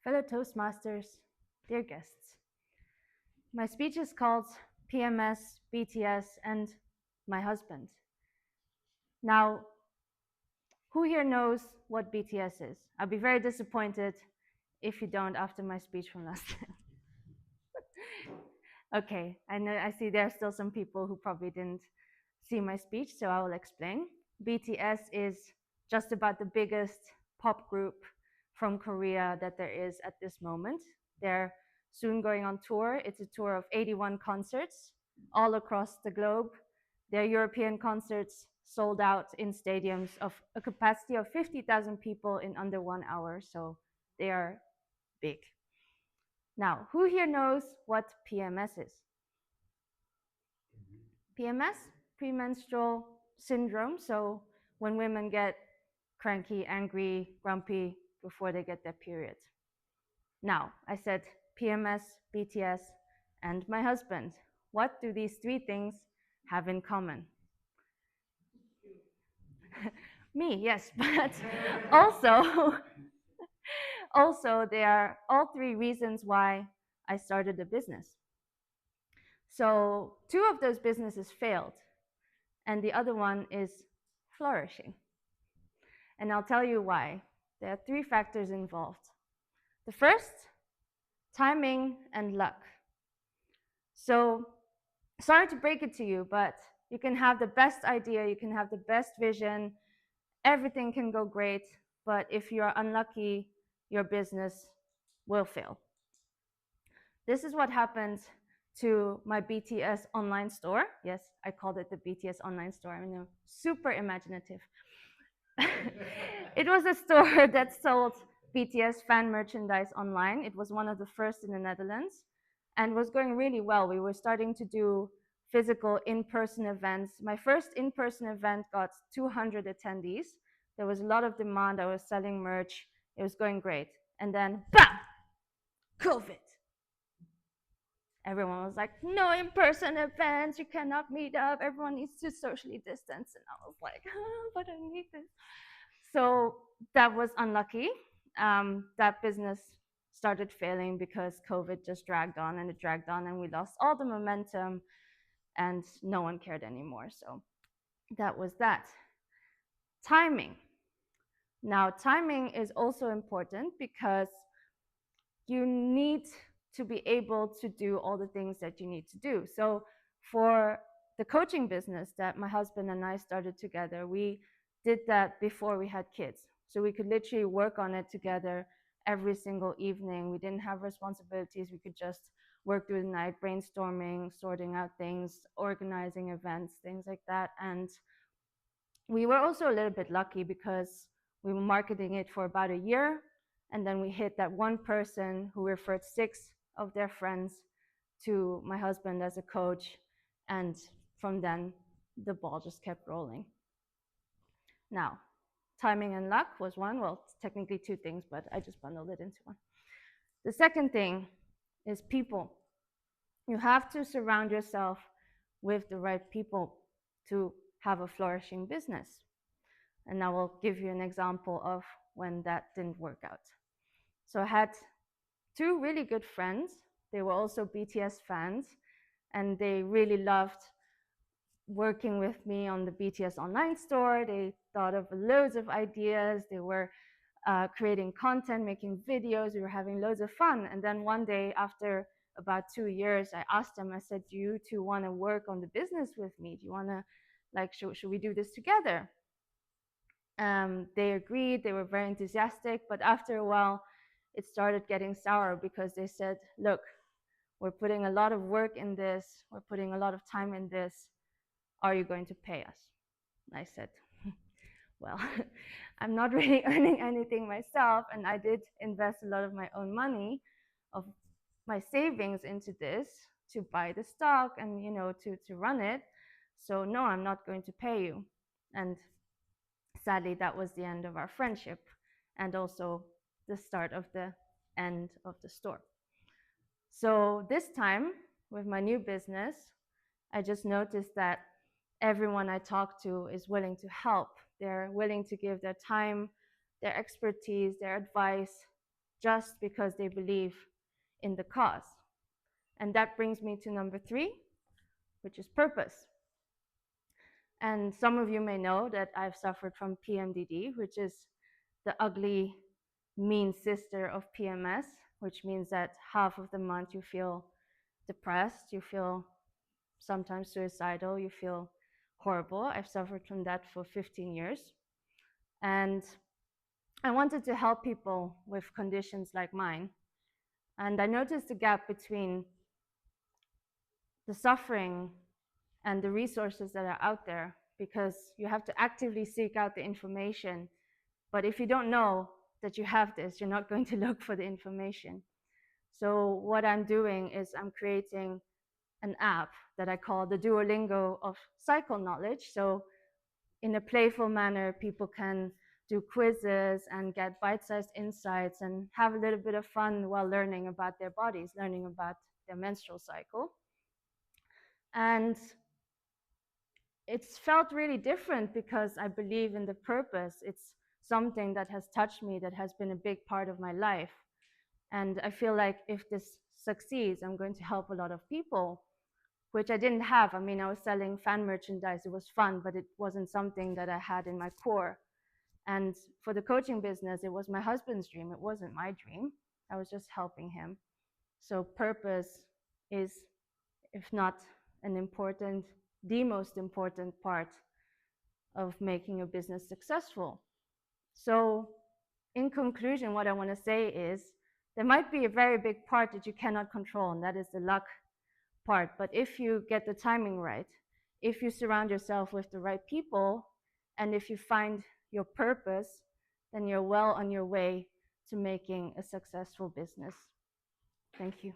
Fellow Toastmasters, dear guests, my speech is called PMS, BTS, and my husband. Now, who here knows what BTS is? I'll be very disappointed if you don't after my speech from last time. Okay, I see there are still some people who probably didn't see my speech, so I will explain. BTS is just about the biggest pop group from Korea that there is at this moment. They're soon going on tour. It's a tour of 81 concerts all across the globe. Their European concerts sold out in stadiums of a capacity of 50,000 people in under 1 hour, so they are big. Now, who here knows what PMS is? PMS, premenstrual syndrome. So when women get cranky, angry, grumpy before they get their period. Now, I said PMS, BTS, and my husband. What do these three things have in common? Me, yes, but also they are all three reasons why I started a business. So two of those businesses failed, and the other one is flourishing. And I'll tell you why. There are three factors involved. The first, timing and luck. So, sorry to break it to you, but you can have the best idea, you can have the best vision, everything can go great, but if you're unlucky, your business will fail. This is what happened to my BTS online store. Yes, I called it the BTS online store. I mean, super imaginative. It was a store that sold BTS fan merchandise online. It was one of the first in the Netherlands and was going really well. We were starting to do physical in-person events. My first in-person event got 200 attendees. There was a lot of demand. I was selling merch. It was going great. And then, bam, COVID. Everyone was like, no in-person events, you cannot meet up, everyone needs to socially distance. And I was like, but I need this. So that was unlucky. That business started failing because COVID just dragged on and it dragged on and we lost all the momentum and no one cared anymore. So that was that. Timing. Now, timing is also important because you need to be able to do all the things that you need to do. So for the coaching business that my husband and I started together, we did that before we had kids. So we could literally work on it together every single evening. We didn't have responsibilities. We could just work through the night, brainstorming, sorting out things, organizing events, things like that. And we were also a little bit lucky because we were marketing it for about a year. And then we hit that one person who referred 6 of their friends to my husband as a coach. And from then, the ball just kept rolling. Now, timing and luck was one. Well, it's technically two things, but I just bundled it into one. The second thing is people. You have to surround yourself with the right people to have a flourishing business. And I will give you an example of when that didn't work out. So I had 2 really good friends. They were also BTS fans, and they really loved working with me on the BTS online store. They thought of loads of ideas. They were creating content, making videos. We were having loads of fun. And then one day, after about 2 years, I asked them, I said, do you two want to work on the business with me? Do you want to, like, should we do this together? They agreed. They were very enthusiastic. But after a while, it started getting sour because they said, look, we're putting a lot of work in this. We're putting a lot of time in this. Are you going to pay us? I said, well, I'm not really earning anything myself, and I did invest a lot of my own money, of my savings into this to buy the stock and, you know, to run it. So no, I'm not going to pay you. And sadly, that was the end of our friendship and also the start of the end of the store. So this time with my new business, I just noticed that everyone I talk to is willing to help. They're willing to give their time, their expertise, their advice just because they believe in the cause. And that brings me to number 3, which is purpose. And some of you may know that I've suffered from PMDD, which is the ugly, mean sister of PMS, which means that half of the month you feel depressed, you feel sometimes suicidal, you feel horrible. I've suffered from that for 15 years. And I wanted to help people with conditions like mine. And I noticed the gap between the suffering and the resources that are out there, because you have to actively seek out the information. But if you don't know that you have this, you're not going to look for the information. So what I'm doing is I'm creating an app that I call the Duolingo of cycle knowledge. So in a playful manner, people can do quizzes and get bite-sized insights and have a little bit of fun while learning about their bodies, learning about their menstrual cycle. And it's felt really different because I believe in the purpose. It's something that has touched me, that has been a big part of my life. And I feel like if this succeeds, I'm going to help a lot of people, which I didn't have. I mean, I was selling fan merchandise. It was fun, but it wasn't something that I had in my core. And for the coaching business, it was my husband's dream. It wasn't my dream. I was just helping him. So purpose is, if not the most important part of making a business successful. So in conclusion, what I want to say is there might be a very big part that you cannot control, and that is the luck part. But if you get the timing right, if you surround yourself with the right people, and if you find your purpose, then you're well on your way to making a successful business. Thank you.